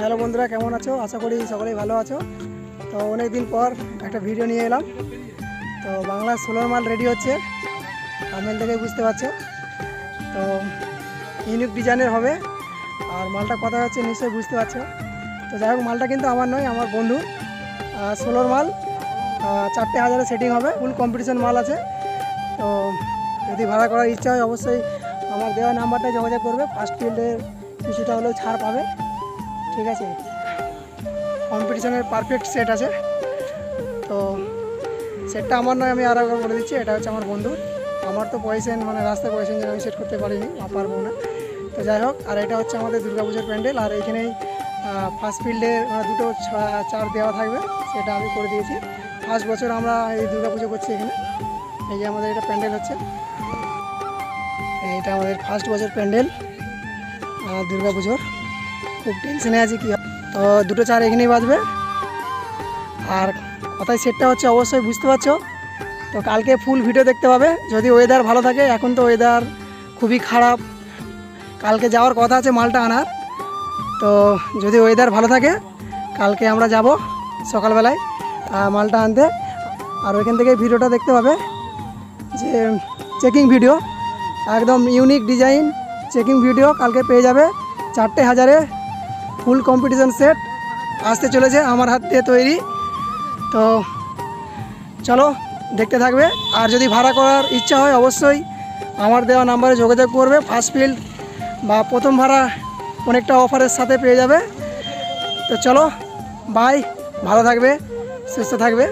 Hello বন্ধুরা, কেমন আছো? আশা করি সকলেই ভালো আছো। তো অনেক দিন পর একটা ভিডিও নিয়ে এলাম। তো বাংলা 16 মাল রেডি হচ্ছে, থাম্বনেল থেকে বুঝতে পারছো। তো ইউনিক ডিজাইনের হবে, আর মালটা কথা হচ্ছে নিশ্চয়ই বুঝতে পারছো। তো যাই হোক, মালটা কিন্তু আমার নয়, আমার বন্ধু। 16 মাল, 4টে হাজারে সেটিং হবে, ফুল কম্পিটিশন মাল আছে। তো যদি ভাড়া করার ইচ্ছা হয় অবশ্যই আমার দেওয়া নাম্বারটায় যোগাযোগ করবে। ফার্স্ট ফিল্ডে কিছুটা হলেও ছাড় পাবে, ঠিক আছে। কম্পিটিশনের পারফেক্ট সেট আছে। তো সেটটা আমার নয়, আমি আর একবার বলে দিচ্ছি, এটা হচ্ছে আমার বন্ধু। আমার তো পয়সেন মানে রাস্তায় পয়সেন যেন আমি সেট করতে পারিনি, পারবো না। তো যাই হোক, আর এটা হচ্ছে আমাদের দুর্গাপুজোর প্যান্ডেল। আর এইখানেই ফার্স্ট ফিল্ডে দুটো চার দেওয়া থাকবে, সেটা আমি করে দিয়েছি। ফার্স্ট বছর আমরা এই দুর্গাপুজো করছি এখানে। এই যে আমাদের এটা প্যান্ডেল হচ্ছে, এটা আমাদের ফার্স্ট বছর প্যান্ডেল দুর্গাপুজোর। খুব টেনশনে আছি কি। তো দুটো চার এখানেই বাজবে। আর কথায় সেটটা হচ্ছে অবশ্যই বুঝতে পারছো। তো কালকে ফুল ভিডিও দেখতে পাবে যদি ওয়েদার ভালো থাকে। এখন তো ওয়েদার খুবই খারাপ, কালকে যাওয়ার কথা আছে মালটা আনার। তো যদি ওয়েদার ভালো থাকে কালকে আমরা যাব সকালবেলায় মালটা আনতে। আর ওইখান থেকে ভিডিওটা দেখতে পাবে, যে চেকিং ভিডিও, একদম ইউনিক ডিজাইন চেকিং ভিডিও কালকে পেয়ে যাবে। 4টে হাজারে ফুল কম্পিটিশন সেট আসতে চলেছে আমার হাত দিয়ে তৈরি। তো চলো দেখতে থাকবে। আর যদি ভাড়া করার ইচ্ছা হয় অবশ্যই আমার দেওয়া নাম্বারে যোগাযোগ করবে। ফার্স্ট ফিল্ড বা প্রথম ভাড়া অনেকটা অফারের সাথে পেয়ে যাবে। তো চলো, বাই, ভালো থাকবে, সুস্থ থাকবে।